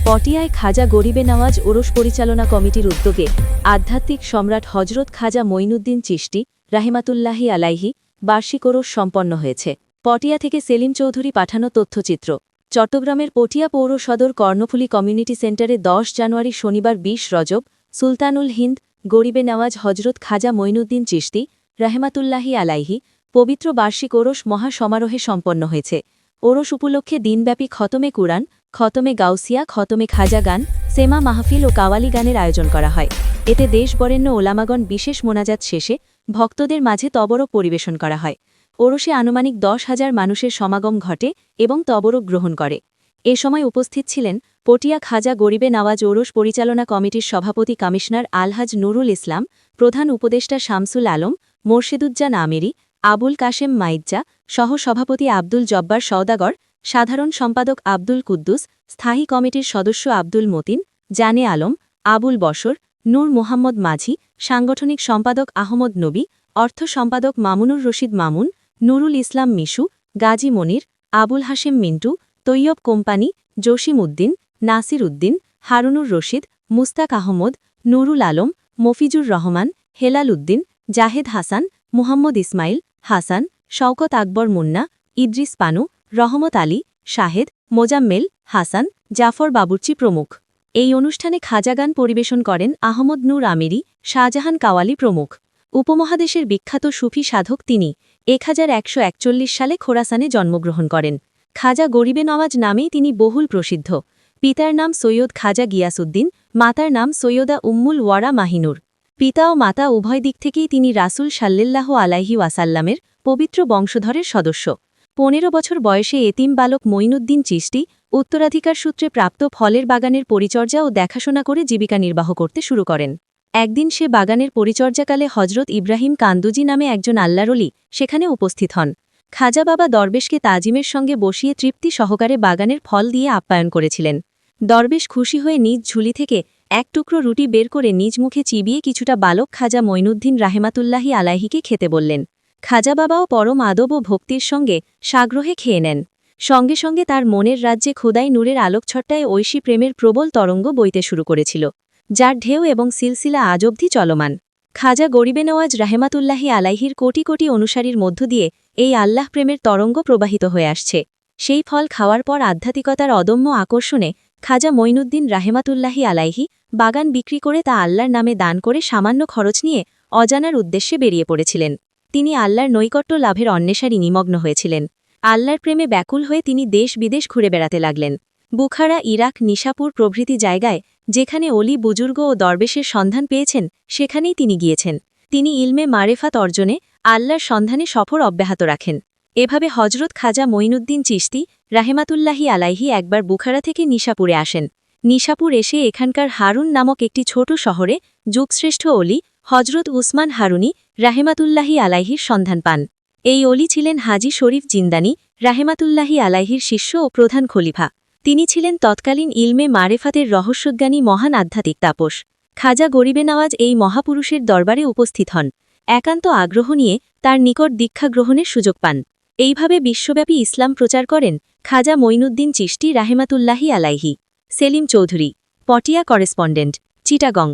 পটিয়ায় খাজা গরিবে নওয়াজ ওরস পরিচালনা কমিটির উদ্যোগে আধ্যাত্মিক সম্রাট হজরত খাজা মঈনুদ্দিন চিশতি রাহিমাতুল্লাহি আলাইহি বার্ষিক ওরস সম্পন্ন হয়েছে। পটিয়া থেকে সেলিম চৌধুরী পাঠানো তথ্যচিত্র। চট্টগ্রামের পটিয়া পৌর সদর কর্ণফুলী কমিউনিটি সেন্টারে 10 জানুয়ারি শনিবার 20 রজব সুলতানুল হিন্দ গরিবে নওয়াজ হজরত খাজা মঈনুদ্দিন চিশতি রাহমাতুল্লাহি আলাইহি পবিত্র বার্ষিক ওরস মহা সমারোহে সম্পন্ন হয়েছে। ওরস উপলক্ষে দিনব্যাপী খতমে কুরআন, খতমে গাউসিয়া, খতমে খাজা গান, সেমা মাহফিল ও কাওয়ালি গানের আয়োজন করা হয়। এতে দেশবরেণ্য ওলামাগণ বিশেষ মোনাজাত শেষে ভক্তদের মাঝে তবরক পরিবেশন করা হয়। ওরসে আনুমানিক 10,000 মানুষের সমাগম ঘটে এবং তবরক গ্রহণ করে। এ সময় উপস্থিত ছিলেন পটিয়া খাজা গরিবে নওয়াজ ওরস পরিচালনা কমিটির সভাপতি কমিশনার আলহাজ নুরুল ইসলাম, প্রধান উপদেষ্টা শামসুল আলম, মোর্শেদুজ্জান আমেরি, আবুল কাশেম মাইজ্জা, সহ-সভাপতি আব্দুল জব্বার সওদাগর, সাধারণ সম্পাদক আব্দুল কুদ্দুস, স্থায়ী কমিটির সদস্য আব্দুল মতিন, জানে আলম, আবুল বশর, নূর মোহাম্মদ মাঝি, সাংগঠনিক সম্পাদক আহমদ নবী, অর্থ সম্পাদক মামুনুর রশিদ মামুন, নুরুল ইসলাম মিশু, গাজী মনির, আবুল হাশেম মিন্টু, তৈয়ব কোম্পানি, জসিম উদ্দিন, নাসির উদ্দিন, হারুনুর রশিদ, মুস্তাক আহমদ, নুরুল আলম, মফিজুর রহমান, হেলাল উদ্দিন, জাহেদ হাসান, মুহাম্মদ ইসমাইল, হাসান, শওকত আকবর মুন্না, ইদ্রিস পানু, রহমত আলী, শাহেদ, মোজাম্মেল, হাসান, জাফর বাবুর্চি প্রমুখ। এই অনুষ্ঠানে খাজা গান পরিবেশন করেন আহমদ নূর আমেরি, শাহজাহান কাওয়ালি প্রমুখ। উপমহাদেশের বিখ্যাত সুফি সাধক তিনি 1141 সালে খোরাসানে জন্মগ্রহণ করেন। খাজা গরিবে নওয়াজ নামেই তিনি বহুল প্রসিদ্ধ। পিতার নাম সৈয়দ খাজা গিয়াসউদ্দিন, মাতার নাম সৈয়দা উম্মুল ওয়ারা মাহিনুর। পিতা ও মাতা উভয় দিক থেকেই তিনি রাসূল সাল্লাল্লাহু আলাইহি ওয়াসাল্লামের পবিত্র বংশধরের সদস্য। 15 বছর বয়সে এতিম বালক মঈনুদ্দিন চিশতি উত্তরাধিকার সূত্রে প্রাপ্ত ফলের বাগানের পরিচর্যা ও দেখাশোনা করে জীবিকা নির্বাহ করতে শুরু করেন। একদিন সে বাগানের পরিচর্যাকালে হজরত ইব্রাহিম কান্দুজি নামে একজন আল্লাহর ওলি সেখানে উপস্থিত হন। খাজা বাবা দরবেশকে তাজিমের সঙ্গে বসিয়ে তৃপ্তি সহকারে বাগানের ফল দিয়ে আপ্যায়ন করেছিলেন। দরবেশ খুশি হয়ে নিজ ঝুলি থেকে এক টুকরো রুটি বের করে নিজ মুখে চিবিয়ে কিছুটা বালক খাজা মঈনুদ্দিন রাহমাতুল্লাহি আলাইহিকে খেতে বললেন। খাজা বাবাও পরম আদব ও ভক্তির সঙ্গে সাগ্রহে খেয়ে নেন। সঙ্গে সঙ্গে তার মনের রাজ্যে খোদাই নূরের আলোকছটায় ঐশী প্রেমের প্রবল তরঙ্গ বইতে শুরু করেছিল, যার ঢেউ এবং সিলসিলা আজ অবধি চলমান। খাজা গরিবে নওয়াজ রাহমাতুল্লাহি আলাইহির কোটি কোটি অনুসারীর মধ্য দিয়ে এই আল্লাহ প্রেমের তরঙ্গ প্রবাহিত হয়ে আসছে। সেই ফল খাওয়ার পর আধ্যাত্মিকতার অদম্য আকর্ষণে খাজা মঈনুদ্দিন রাহমাতুল্লাহি আলাইহি বাগান বিক্রি করে তা আল্লাহর নামে দান করে সামান্য খরচ নিয়ে অজানার উদ্দেশ্যে বেরিয়ে পড়েছিলেন। তিনি আল্লাহর নৈকট্য লাভের অন্বেষারী নিমগ্ন হয়েছিলেন। আল্লাহর প্রেমে ব্যাকুল হয়ে তিনি দেশ বিদেশ ঘুরে বেড়াতে লাগলেন। বুখারা, ইরাক, নিশাপুর প্রভৃতি জায়গায় যেখানে অলি বুজুর্গ ও দরবেশের সন্ধান পেয়েছেন সেখানেই তিনি গিয়েছেন। তিনি ইলমে মারেফাত অর্জনে আল্লাহর সন্ধানে সফর অব্যাহত রাখেন। এভাবে হজরত খাজা মঈনুদ্দিন চিশতি রাহমাতুল্লাহি আলাইহি একবার বুখারা থেকে নিশাপুরে আসেন। নিশাপুর এসে এখানকার হারুন নামক একটি ছোট শহরে যুগশ্রেষ্ঠ অলি হজরত উসমান হারুনি রাহমাতুল্লাহি আলাইহির সন্ধান পান। এই অলি ছিলেন হাজি শরীফ জিন্দানি রাহমাতুল্লাহি আলাইহির শিষ্য ও প্রধান খলিফা। তিনি ছিলেন তৎকালীন ইলমে মারেফাতের রহস্যজ্ঞানী মহান আধ্যাত্মিক তাপস। খাজা গরিবে নওয়াজ এই মহাপুরুষের দরবারে উপস্থিত হন। একান্ত আগ্রহ নিয়ে তার নিকট দীক্ষা গ্রহণের সুযোগ পান। এইভাবে বিশ্বব্যাপী ইসলাম প্রচার করেন খাজা মঈনুদ্দিন চিশতি রাহমাতুল্লাহি আলাইহি। সেলিম চৌধুরী, পটিয়া করেসপন্ডেন্ট, চিটাগং।